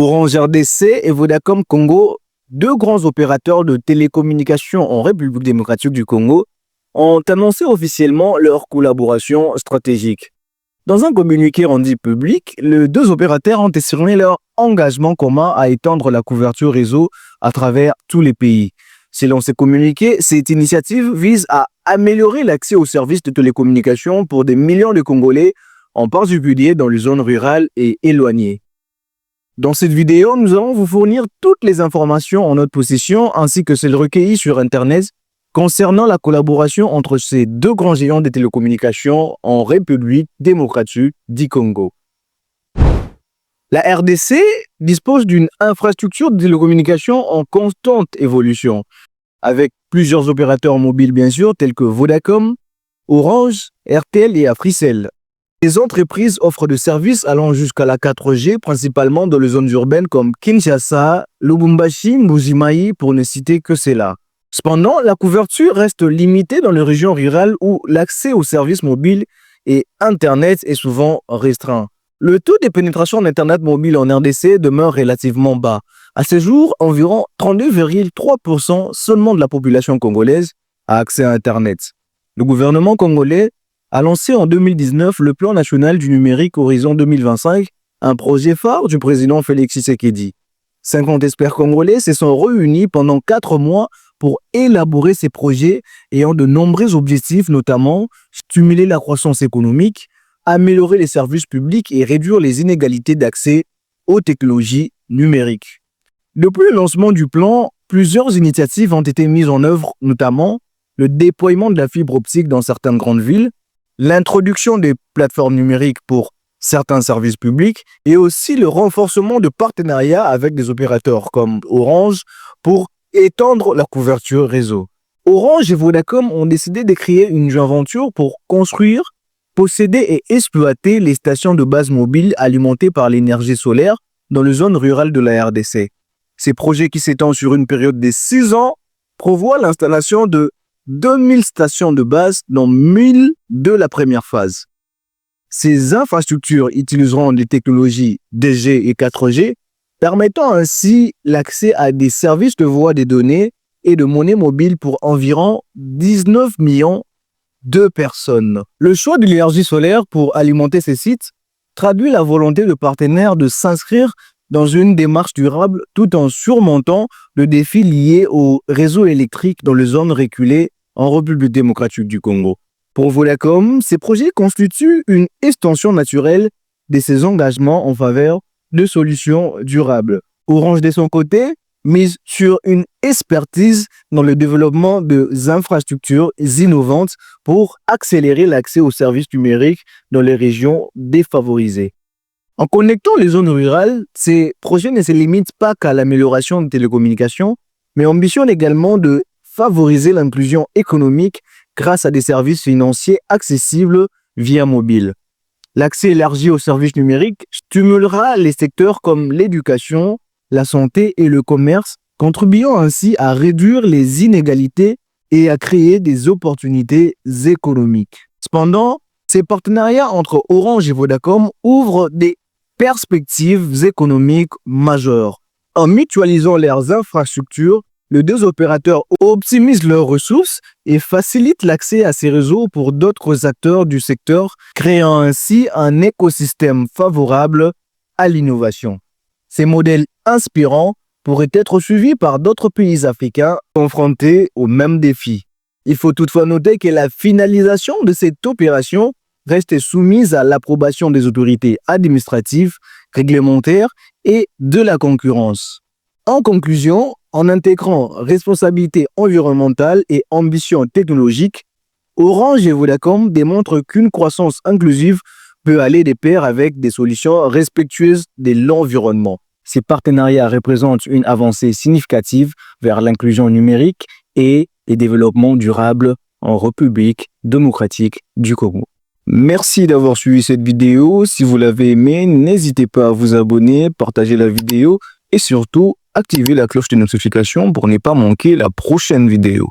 Orange RDC et Vodacom Congo, deux grands opérateurs de télécommunications en République démocratique du Congo, ont annoncé officiellement leur collaboration stratégique. Dans un communiqué rendu public, les deux opérateurs ont exprimé leur engagement commun à étendre la couverture réseau à travers tous les pays. Selon ces communiqués, cette initiative vise à améliorer l'accès aux services de télécommunications pour des millions de Congolais, en particulier dans les zones rurales et éloignées. Dans cette vidéo, nous allons vous fournir toutes les informations en notre possession ainsi que celles recueillies sur Internet concernant la collaboration entre ces deux grands géants des télécommunications en République démocratique du Congo. La RDC dispose d'une infrastructure de télécommunications en constante évolution, avec plusieurs opérateurs mobiles bien sûr tels que Vodacom, Orange, RTL et Africell. Les entreprises offrent des services allant jusqu'à la 4G, principalement dans les zones urbaines comme Kinshasa, Lubumbashi, Mbuji-Mayi, pour ne citer que cela. Cependant, la couverture reste limitée dans les régions rurales où l'accès aux services mobiles et Internet est souvent restreint. Le taux de pénétration d'Internet mobile en RDC demeure relativement bas. À ce jour, environ 32,3% seulement de la population congolaise a accès à Internet. Le gouvernement congolais a lancé en 2019 le plan national du numérique Horizon 2025, un projet phare du président Félix Tshisekedi. 50 experts congolais se sont réunis pendant 4 mois pour élaborer ces projets ayant de nombreux objectifs, notamment stimuler la croissance économique, améliorer les services publics et réduire les inégalités d'accès aux technologies numériques. Depuis le lancement du plan, plusieurs initiatives ont été mises en œuvre, notamment le déploiement de la fibre optique dans certaines grandes villes, l'introduction des plateformes numériques pour certains services publics et aussi le renforcement de partenariats avec des opérateurs comme Orange pour étendre la couverture réseau. Orange et Vodacom ont décidé de créer une joint venture pour construire, posséder et exploiter les stations de base mobiles alimentées par l'énergie solaire dans les zones rurales de la RDC. Ces projets qui s'étendent sur une période de 6 ans prévoient l'installation de 2000 stations de base dont 1000 de la première phase. Ces infrastructures utiliseront des technologies 2G et 4G, permettant ainsi l'accès à des services de voix des données et de monnaie mobile pour environ 19 millions de personnes. Le choix de l'énergie solaire pour alimenter ces sites traduit la volonté de partenaires de s'inscrire dans une démarche durable tout en surmontant le défi lié au réseau électrique dans les zones reculées en République démocratique du Congo. Pour Vodacom, ces projets constituent une extension naturelle de ses engagements en faveur de solutions durables. Orange, de son côté, mise sur une expertise dans le développement des infrastructures innovantes pour accélérer l'accès aux services numériques dans les régions défavorisées. En connectant les zones rurales, ces projets ne se limitent pas qu'à l'amélioration des télécommunications, mais ambitionnent également de favoriser l'inclusion économique grâce à des services financiers accessibles via mobile. L'accès élargi aux services numériques stimulera les secteurs comme l'éducation, la santé et le commerce, contribuant ainsi à réduire les inégalités et à créer des opportunités économiques. Cependant, ces partenariats entre Orange et Vodacom ouvrent des perspectives économiques majeures. En mutualisant leurs infrastructures, les deux opérateurs optimisent leurs ressources et facilitent l'accès à ces réseaux pour d'autres acteurs du secteur, créant ainsi un écosystème favorable à l'innovation. Ces modèles inspirants pourraient être suivis par d'autres pays africains confrontés aux mêmes défis. Il faut toutefois noter que la finalisation de cette opération reste soumise à l'approbation des autorités administratives, réglementaires et de la concurrence. En conclusion, en intégrant responsabilité environnementale et ambition technologique, Orange et Vodacom démontrent qu'une croissance inclusive peut aller de pair avec des solutions respectueuses de l'environnement. Ces partenariats représentent une avancée significative vers l'inclusion numérique et le développement durable en République démocratique du Congo. Merci d'avoir suivi cette vidéo. Si vous l'avez aimée, n'hésitez pas à vous abonner, partager la vidéo et surtout activer la cloche de notification pour ne pas manquer la prochaine vidéo.